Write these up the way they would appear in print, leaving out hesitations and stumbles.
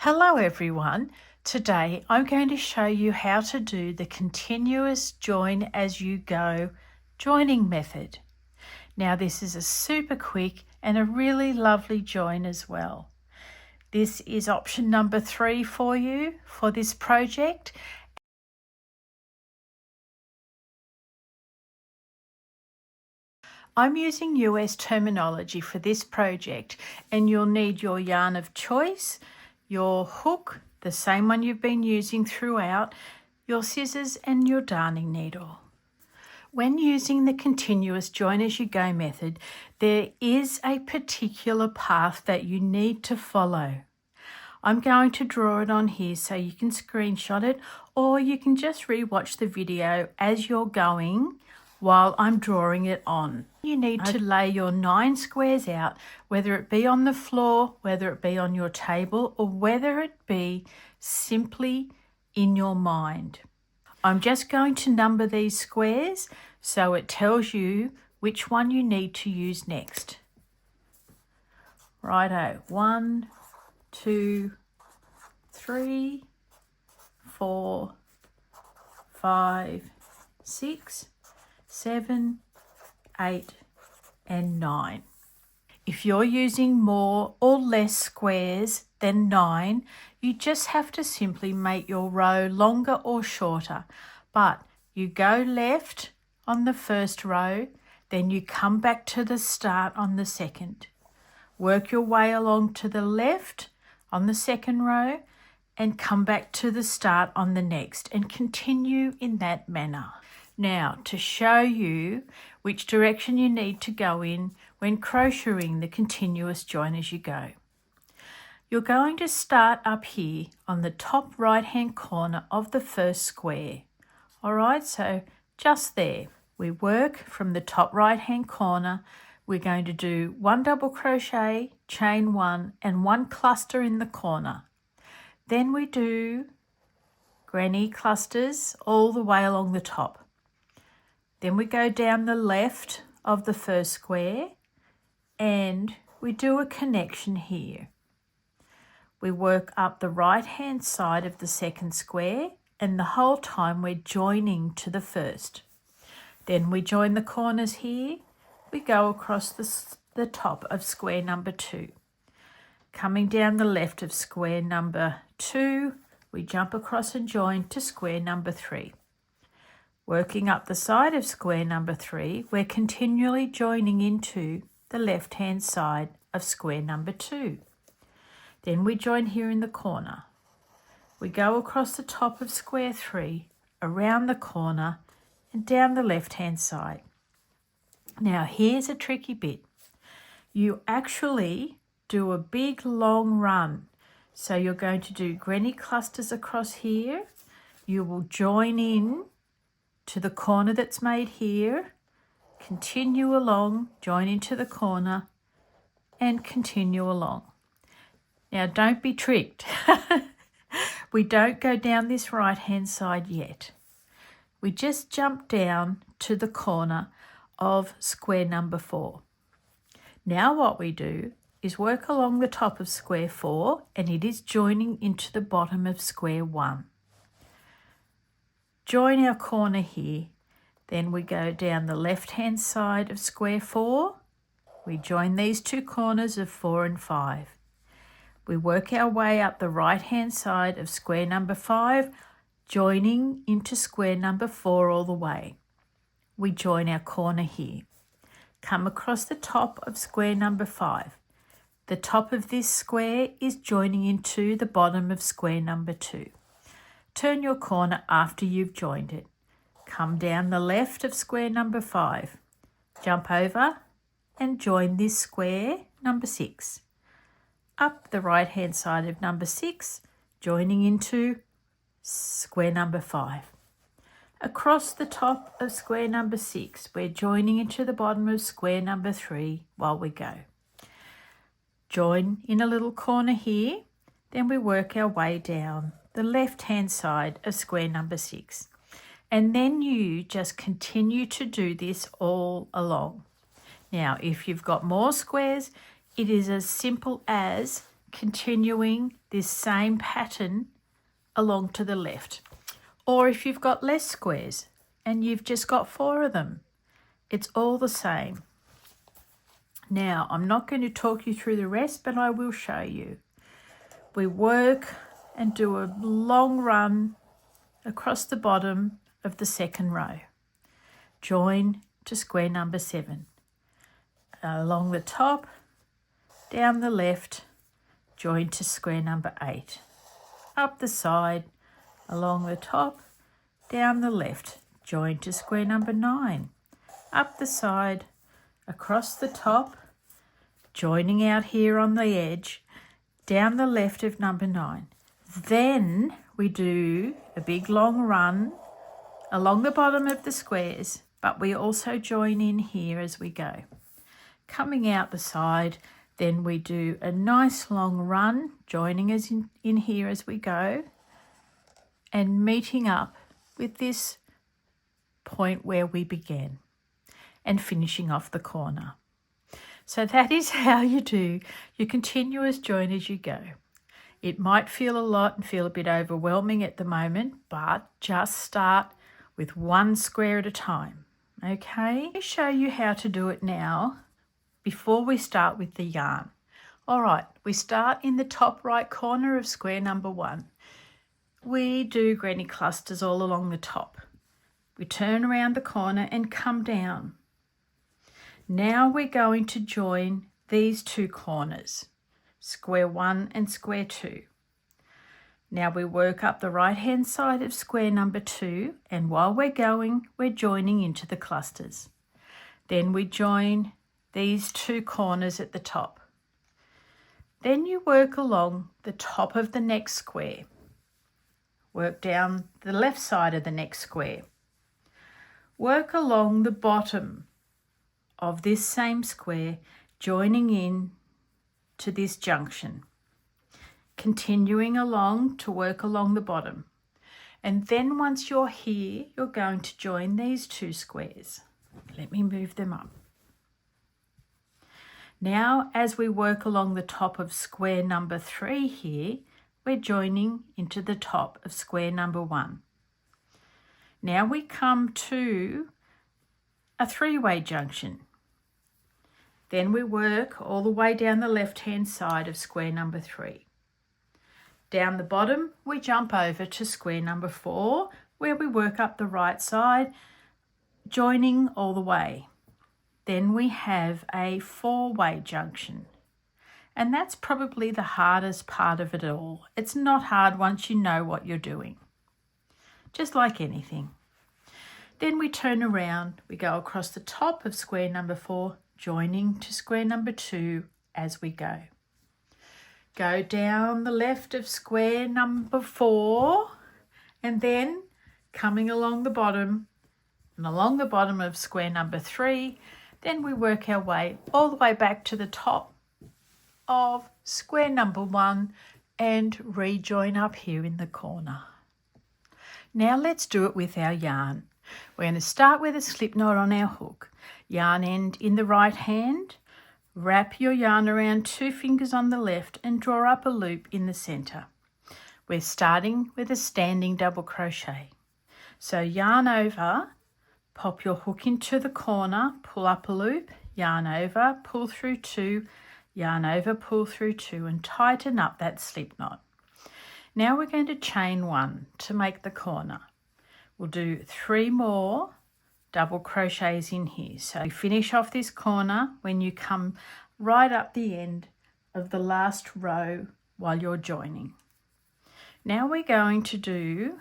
Hello everyone. Today I'm going to show you how to do the continuous join as you go joining method. Now this is a super quick and a really lovely join as well. This is option number 3 for you for this project. I'm using US terminology for this project, and you'll need your yarn of choice, your hook, the same one you've been using throughout, your scissors and your darning needle. When using the continuous join as you go method, there is a particular path that you need to follow. I'm going to draw it on here so you can screenshot it, or you can just rewatch the video as you're going while I'm drawing it on. You need to lay your 9 squares out, whether it be on the floor, whether it be on your table, or whether it be simply in your mind. I'm just going to number these squares so it tells you which one you need to use next. Righto, 1, 2, 3, 4, 5, 6, 7, 8 and 9. If you're using more or less squares than 9, you just have to simply make your row longer or shorter. But you go left on the first row, then you come back to the start on the second. Work your way along to the left on the second row and come back to the start on the next, and continue in that manner. Now, to show you which direction you need to go in when crocheting the continuous join as you go. You're going to start up here on the top right hand corner of the first square. Alright, so just there. We work from the top right hand corner. We're going to do 1 double crochet, chain 1 and 1 cluster in the corner. Then we do granny clusters all the way along the top. Then we go down the left of the first square and we do a connection here. We work up the right hand side of the second square, and the whole time we're joining to the first. Then we join the corners here. We go across the top of square number 2. Coming down the left of square number 2, we jump across and join to square number 3. Working up the side of square number 3, we're continually joining into the left hand side of square number 2. Then we join here in the corner. We go across the top of square 3, around the corner and down the left hand side. Now here's a tricky bit. You actually do a big long run. So you're going to do granny clusters across here. You will join in to the corner that's made here, continue along, join into the corner and continue along. Now don't be tricked. We don't go down this right hand side yet. We just jump down to the corner of square number 4. Now what we do is work along the top of square 4, and it is joining into the bottom of square 1. Join our corner here, then we go down the left hand side of square 4. We join these 2 corners of 4 and 5. We work our way up the right hand side of square number 5, joining into square number 4 all the way. We join our corner here. Come across the top of square number 5. The top of this square is joining into the bottom of square number 2. Turn your corner after you've joined it. Come down the left of square number 5. Jump over and join this square number 6. Up the right hand side of number 6, joining into square number 5. Across the top of square number 6, we're joining into the bottom of square number 3 while we go. Join in a little corner here, then we work our way down the left hand side of square number 6. And then you just continue to do this all along. Now, if you've got more squares, it is as simple as continuing this same pattern along to the left. Or if you've got less squares and you've just got 4 of them, it's all the same. Now, I'm not going to talk you through the rest, but I will show you. We work and do a long run across the bottom of the second row. Join to square number 7. Along the top, down the left, join to square number 8. Up the side, along the top, down the left, join to square number 9. Up the side, across the top, joining out here on the edge, down the left of number 9. Then we do a big long run along the bottom of the squares, but we also join in here as we go. Coming out the side, then we do a nice long run, joining us in here as we go, and meeting up with this point where we began, and finishing off the corner. So that is how you do your continuous join as you go. It might feel a lot and feel a bit overwhelming at the moment, but just start with 1 square at a time, okay? Let me show you how to do it now before we start with the yarn. All right, we start in the top right corner of square number 1. We do granny clusters all along the top. We turn around the corner and come down. Now we're going to join these 2 corners, square 1 and square 2. Now we work up the right hand side of square number 2, and while we're going, we're joining into the clusters. Then we join these 2 corners at the top. Then you work along the top of the next square. Work down the left side of the next square. Work along the bottom of this same square, joining in to this junction. Continuing along to work along the bottom. And then once you're here, you're going to join these 2 squares. Let me move them up. Now, as we work along the top of square number 3 here, we're joining into the top of square number 1. Now we come to a 3-way junction. Then we work all the way down the left-hand side of square number 3. Down the bottom, we jump over to square number 4, where we work up the right side, joining all the way. Then we have a 4-way junction. And that's probably the hardest part of it all. It's not hard once you know what you're doing. Just like anything. Then we turn around, we go across the top of square number 4, joining to square number 2 as we go. Go down the left of square number 4, and then coming along the bottom, and along the bottom of square number 3, then we work our way all the way back to the top of square number 1 and rejoin up here in the corner. Now let's do it with our yarn. We're going to start with a slip knot on our hook. Yarn end in the right hand. Wrap your yarn around 2 fingers on the left and draw up a loop in the centre. We're starting with a standing double crochet. So yarn over, pop your hook into the corner, pull up a loop, yarn over, pull through 2, yarn over, pull through 2, and tighten up that slip knot. Now we're going to chain 1 to make the corner. We'll do 3 more double crochets in here. So you finish off this corner when you come right up the end of the last row while you're joining. Now we're going to do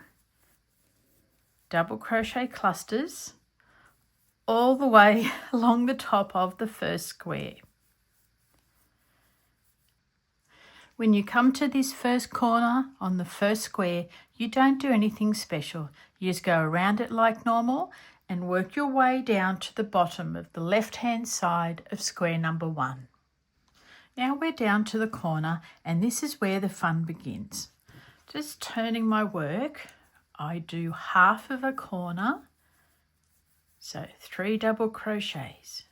double crochet clusters all the way along the top of the first square. When you come to this first corner on the first square, you don't do anything special. You just go around it like normal and work your way down to the bottom of the left-hand side of square number 1. Now we're down to the corner, and this is where the fun begins. Just turning my work, I do half of a corner, so 3 double crochets.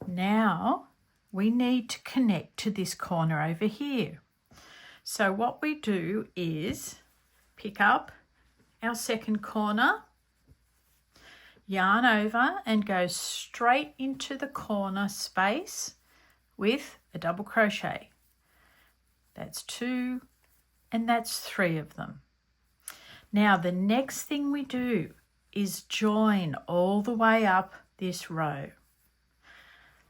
Now we need to connect to this corner over here. So what we do is pick up our second corner, yarn over and go straight into the corner space with a double crochet. That's 2 and that's 3 of them. Now the next thing we do is join all the way up this row.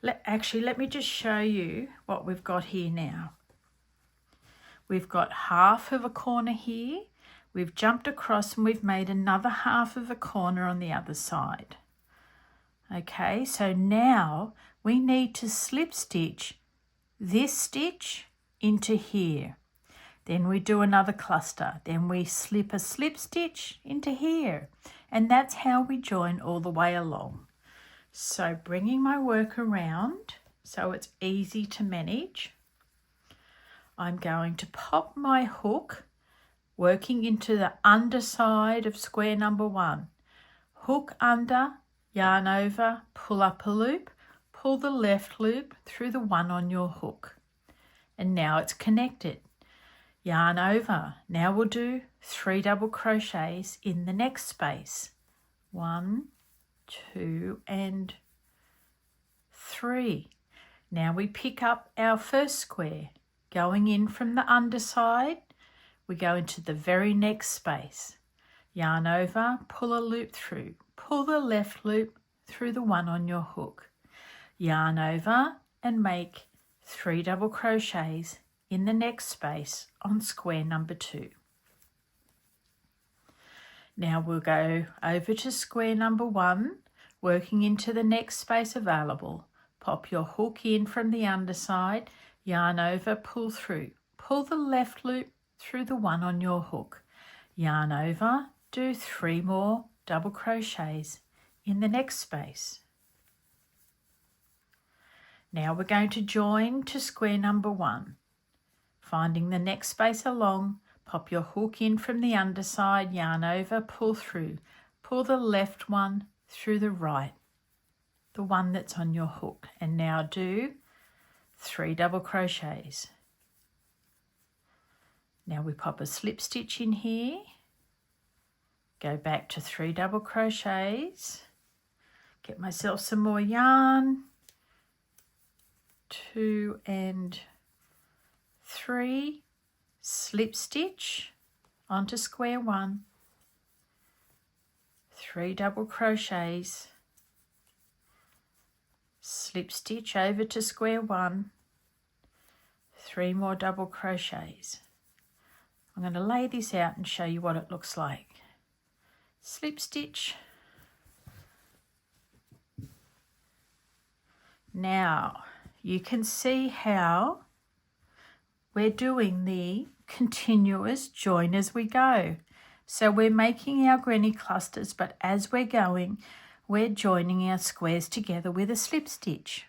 Let me just show you what we've got here now. We've got half of a corner here. We've jumped across and we've made another half of a corner on the other side. Okay, so now we need to slip stitch this stitch into here. Then we do another cluster. Then we slip a slip stitch into here. And that's how we join all the way along. So bringing my work around so it's easy to manage, I'm going to pop my hook working into the underside of square number 1. Hook under, yarn over, pull up a loop, pull the left loop through the one on your hook. And now it's connected. Yarn over. Now we'll do 3 double crochets in the next space. 1, 2 and 3. Now we pick up our first square. Going in from the underside, we go into the very next space. Yarn over, pull a loop through. Pull the left loop through the one on your hook. Yarn over and make 3 double crochets in the next space on square number 2. Now we'll go over to square number 1, working into the next space available. Pop your hook in from the underside, yarn over, pull through. Pull the left loop through the one on your hook. Yarn over, do 3 more double crochets in the next space. Now we're going to join to square number 1. Finding the next space along, pop your hook in from the underside, yarn over, pull through. Pull the left one through the right, the one that's on your hook. And now do 3 double crochets. Now we pop a slip stitch in here, go back to 3 double crochets, get myself some more yarn, 2 and 3, slip stitch onto square 1, 3 double crochets, slip stitch over to square 1, 3 more double crochets. I'm going to lay this out and show you what it looks like. Slip stitch. Now you can see how we're doing the continuous join as we go. So we're making our granny clusters, but as we're going, we're joining our squares together with a slip stitch.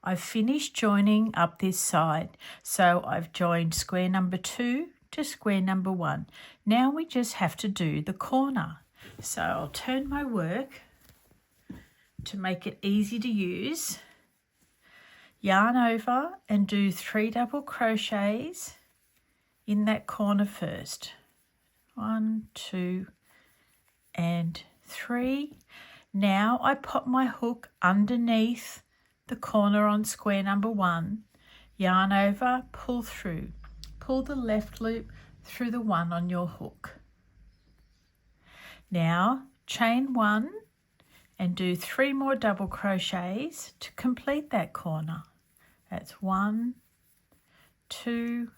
I've finished joining up this side, so I've joined square number 2 to square number 1. Now we just have to do the corner. So I'll turn my work to make it easy to use. Yarn over and do 3 double crochets in that corner first. 1, 2 and 3. Now I pop my hook underneath the corner on square number 1, yarn over, pull through. Pull the left loop through the one on your hook. Now chain 1 and do 3 more double crochets to complete that corner. That's 1, 2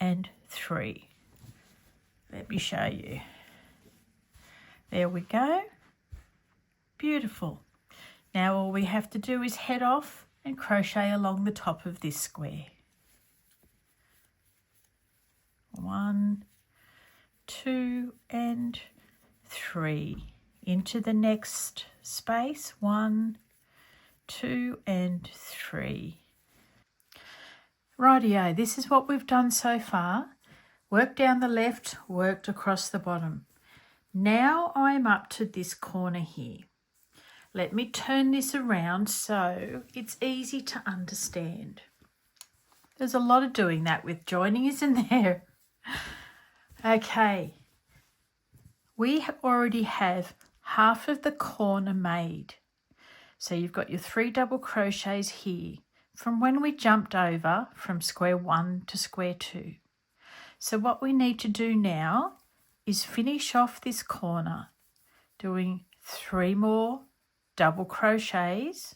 and 3. Let me show you. There we go. Beautiful. Now all we have to do is head off and crochet along the top of this square. 1, 2 and 3. Into the next space. 1, 2 and 3. Rightio, this is what we've done so far. Worked down the left, worked across the bottom. Now I'm up to this corner here. Let me turn this around so it's easy to understand. There's a lot of doing that with joining, isn't there? Okay, we already have half of the corner made. So you've got your 3 double crochets here from when we jumped over from square 1 to square 2. So what we need to do now is finish off this corner doing 3 more double crochets.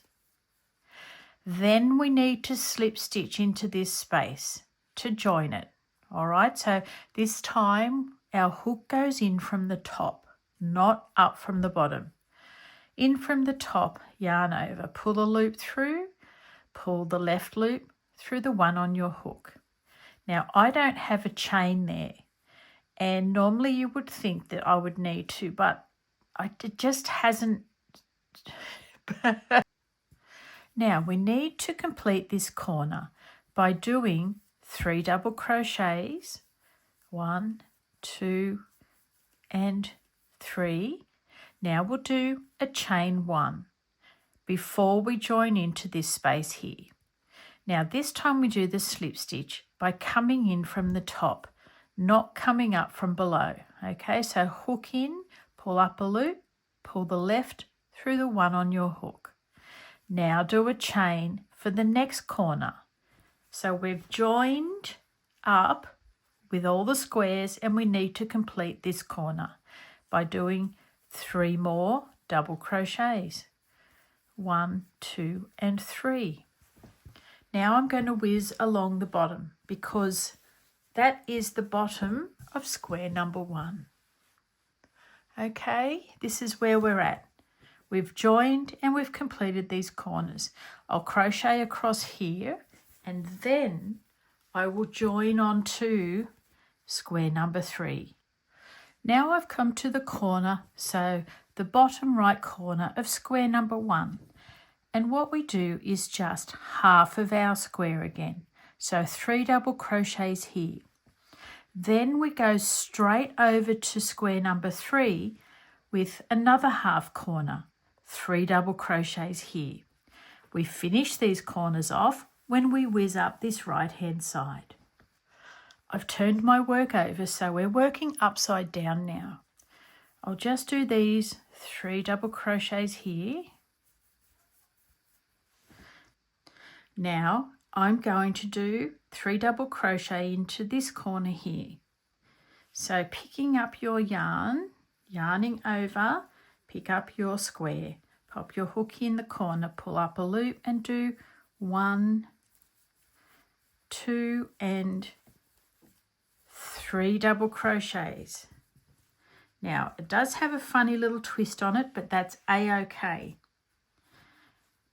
Then we need to slip stitch into this space to join it. All right, so this time our hook goes in from the top, not up from the bottom. In from the top, yarn over, pull a loop through, pull the left loop through the one on your hook. Now I don't have a chain there, and normally you would think that I would need to, but it just hasn't. Now we need to complete this corner by doing 3 double crochets, 1, 2 and 3. Now we'll do a chain 1 before we join into this space here. Now this time we do the slip stitch by coming in from the top, not coming up from below. Okay, so hook in, pull up a loop, pull the left through the one on your hook. Now do a chain for the next corner. So we've joined up with all the squares and we need to complete this corner by doing 3 more double crochets. 1, 2 and 3. Now I'm going to whiz along the bottom because that is the bottom of square number 1. Okay, this is where we're at. We've joined and we've completed these corners. I'll crochet across here and then I will join onto square number 3. Now I've come to the corner, so the bottom right corner of square number 1. And what we do is just half of our square again. So 3 double crochets here. Then we go straight over to square number 3 with another half corner. 3 double crochets here. We finish these corners off when we whiz up this right hand side. I've turned my work over, so we're working upside down now. I'll just do these 3 double crochets here. Now I'm going to do 3 double crochet into this corner here. So picking up your yarn, yarning over, pick up your square, pop your hook in the corner, pull up a loop and do 1, 2 and 3 double crochets. Now it does have a funny little twist on it, but that's a-okay.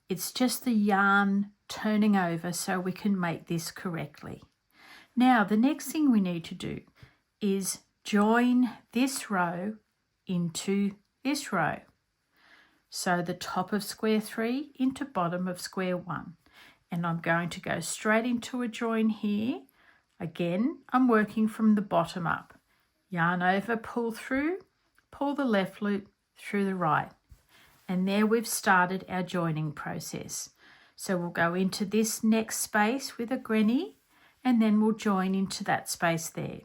It's just the yarn turning over so we can make this correctly. Now the next thing we need to do is join this row into this row. So the top of square 3 into bottom of square 1. And I'm going to go straight into a join here. Again, I'm working from the bottom up. Yarn over, pull through, pull the left loop through the right. And there we've started our joining process. So we'll go into this next space with a granny and then we'll join into that space there.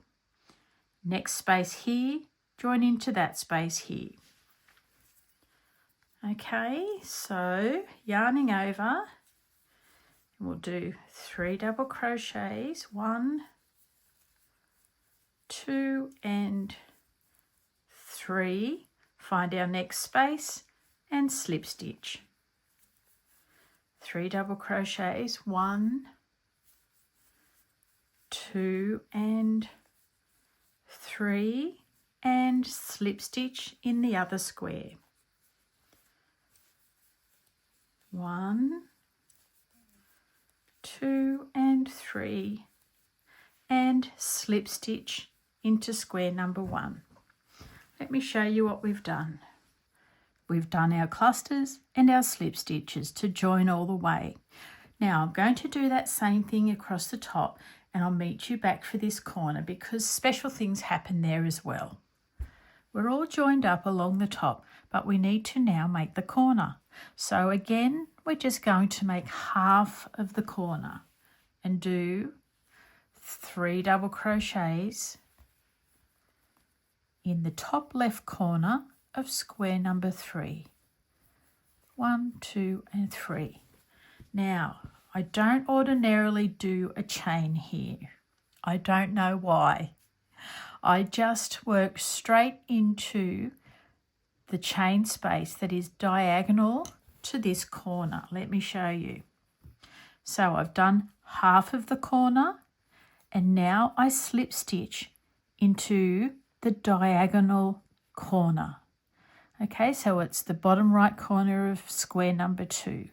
Next space here, join into that space here. Okay, so yarning over, we'll do 3 double crochets, 1, 2 and 3. Find our next space and slip stitch. 3 double crochets, 1, 2 and 3 and slip stitch in the other square. 1, 2 and 3 and slip stitch into square number 1. Let me show you what we've done. We've done our clusters and our slip stitches to join all the way. Now I'm going to do that same thing across the top and I'll meet you back for this corner because special things happen there as well. We're all joined up along the top, but we need to now make the corner. So again, we're just going to make half of the corner and do 3 double crochets in the top left corner of square number 3. 1, 2 and 3. Now, I don't ordinarily do a chain here. I don't know why. I just work straight into the chain space that is diagonal to this corner. Let me show you. So I've done half of the corner and now I slip stitch into the diagonal corner. Okay, so it's the bottom right corner of square number 2.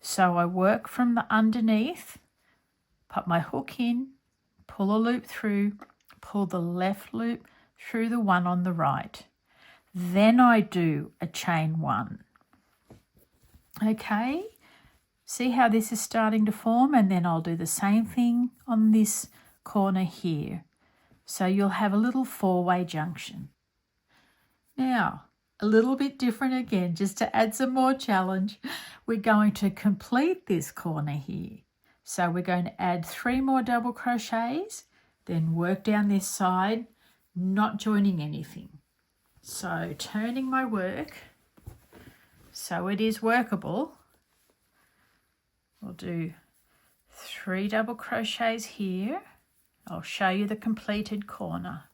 So I work from the underneath, put my hook in, pull a loop through, pull the left loop through the one on the right. Then I do a chain 1. Okay, see how this is starting to form, and then I'll do the same thing on this corner here. So you'll have a little 4-way junction. Now, a little bit different again, just to add some more challenge. We're going to complete this corner here. So we're going to add 3 more double crochets, then work down this side, not joining anything. So turning my work so it is workable, we'll do 3 double crochets here. I'll show you the completed corner.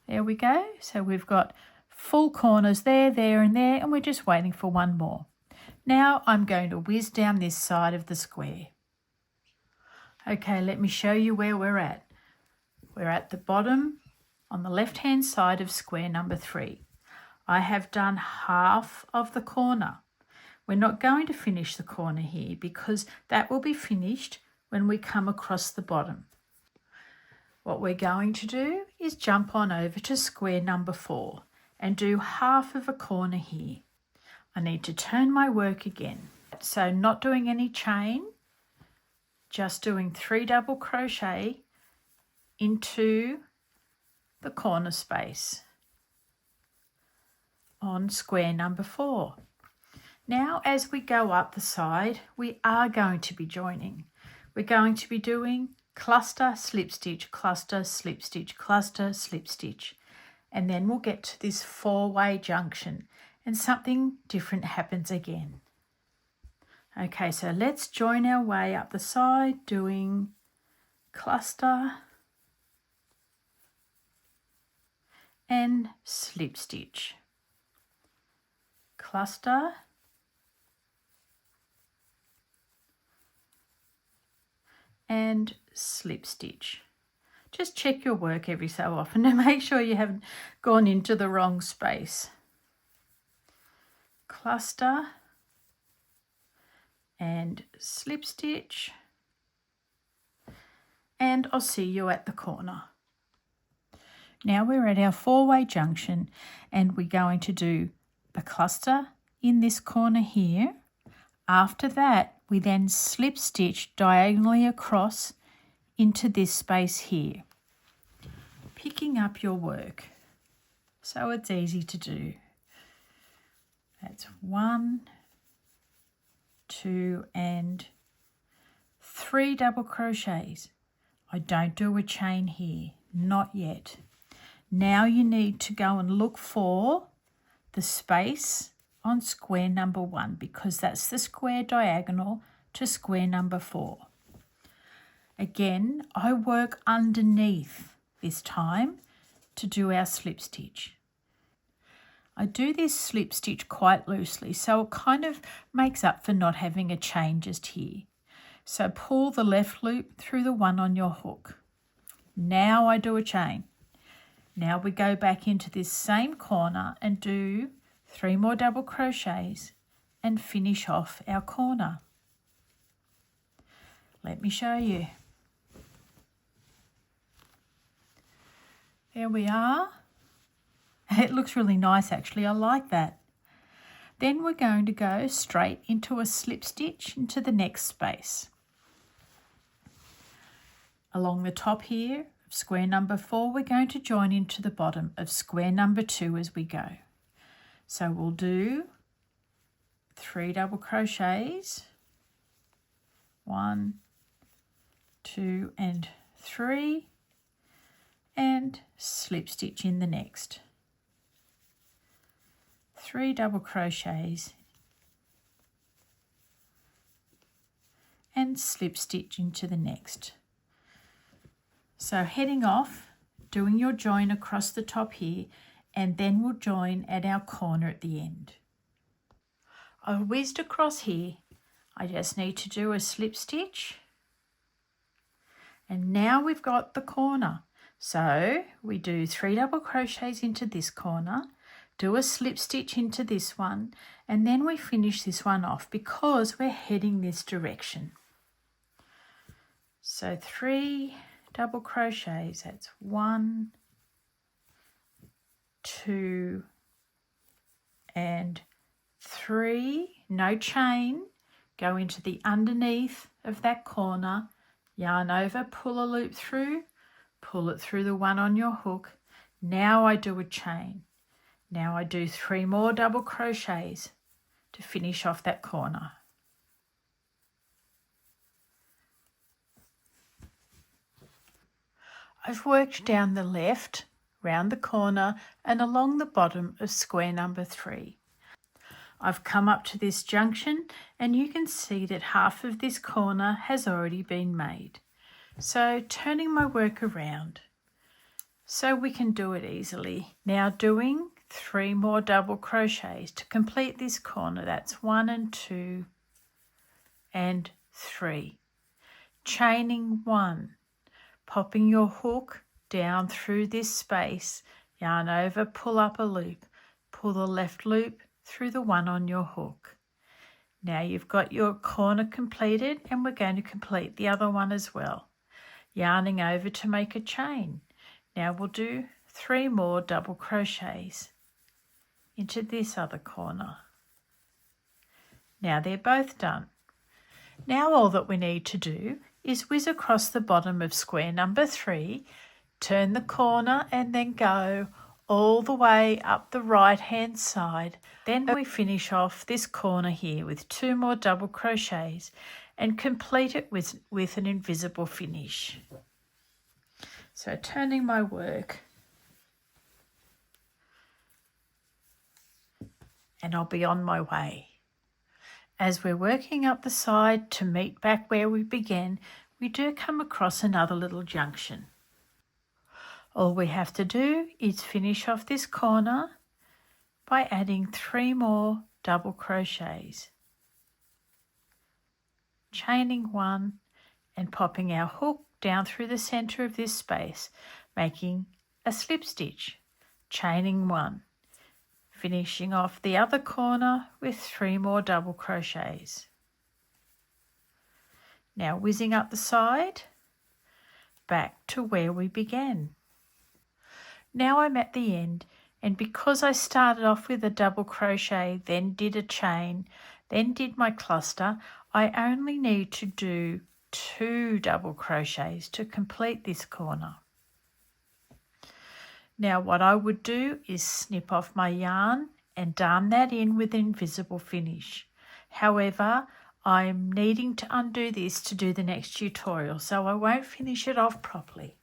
There we go. So we've got full corners there, there and there, and we're just waiting for one more. Now I'm going to whiz down this side of the square. Okay, let me show you where we're at. We're at the bottom on the left-hand side of square number 3. I have done half of the corner. We're not going to finish the corner here because that will be finished when we come across the bottom. What we're going to do is jump on over to square number 4 and do half of a corner here. I need to turn my work again. So not doing any chain, just doing 3 double crochet into the corner space on square number 4. Now as we go up the side, we are going to be joining. We're going to be doing cluster, slip stitch, cluster, slip stitch, cluster, slip stitch. And then we'll get to this 4-way junction and something different happens again. Okay, so let's join our way up the side doing cluster and slip stitch. Cluster and slip stitch. Just check your work every so often to make sure you haven't gone into the wrong space. Cluster and slip stitch, and I'll see you at the corner. Now we're at our 4-way junction and we're going to do the cluster in this corner here. After that, we then slip stitch diagonally across into this space here, picking up your work so it's easy to do. That's 1, 2 and 3 double crochets. I don't do a chain here, not yet. Now you need to go and look for the space on square number 1 because that's the square diagonal to square number 4. Again, I work underneath this time to do our slip stitch. I do this slip stitch quite loosely, so it kind of makes up for not having a chain just here. So pull the left loop through the one on your hook. Now I do a chain. Now we go back into this same corner and do 3 more double crochets and finish off our corner. Let me show you. There we are. It looks really nice actually, I like that. Then we're going to go straight into a slip stitch into the next space. Along the top here, of square number 4, we're going to join into the bottom of square number 2 as we go. So we'll do 3 double crochets, 1, 2 and 3, and slip stitch in the next. 3 double crochets and slip stitch into the next. So heading off, doing your join across the top here, and then we'll join at our corner at the end. I've whizzed across here. I just need to do a slip stitch, and now we've got the corner. So we do 3 double crochets into this corner, do a slip stitch into this one, and then we finish this one off because we're heading this direction. So 3 double crochets, that's 1, 2 and 3, no chain, go into the underneath of that corner, yarn over, pull a loop through, pull it through the one on your hook. Now I do a chain. Now I do 3 more double crochets to finish off that corner. I've worked down the left, round the corner and along the bottom of square number 3. I've come up to this junction and you can see that half of this corner has already been made. So turning my work around so we can do it easily. Now doing 3 more double crochets to complete this corner. That's 1 and 2 and 3. Chaining 1. Popping your hook down through this space, yarn over, pull up a loop, pull the left loop through the one on your hook. Now you've got your corner completed and we're going to complete the other one as well. Yarning over to make a chain. Now we'll do 3 more double crochets into this other corner. Now they're both done. Now all that we need to do is whiz across the bottom of square number 3, turn the corner and then go all the way up the right hand side. Then we finish off this corner here with 2 more double crochets and complete it with an invisible finish. So turning my work, and I'll be on my way. As we're working up the side to meet back where we began, we do come across another little junction. All we have to do is finish off this corner by adding 3 more double crochets, chaining 1 and popping our hook down through the center of this space, making a slip stitch, chaining 1. Finishing off the other corner with 3 more double crochets. Now whizzing up the side, back to where we began. Now I'm at the end, and because I started off with a double crochet, then did a chain, then did my cluster, I only need to do 2 double crochets to complete this corner. Now what I would do is snip off my yarn and darn that in with an invisible finish. However, I'm needing to undo this to do the next tutorial, so I won't finish it off properly.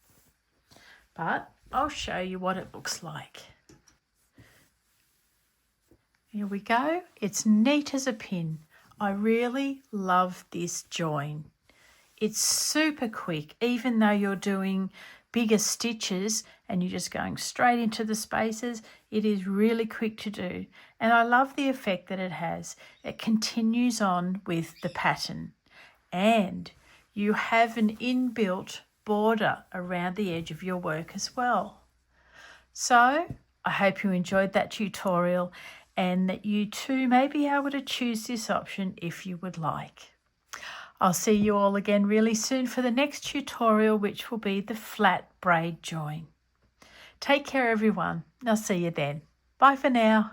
But I'll show you what it looks like. Here we go. It's neat as a pin. I really love this join. It's super quick, even though you're doing bigger stitches and you're just going straight into the spaces. It is really quick to do, and I love the effect that it has. It continues on with the pattern, and you have an inbuilt border around the edge of your work as well. So I hope you enjoyed that tutorial and that you too may be able to choose this option if you would like. I'll see you all again really soon for the next tutorial, which will be the flat braid join. Take care everyone. I'll see you then. Bye for now.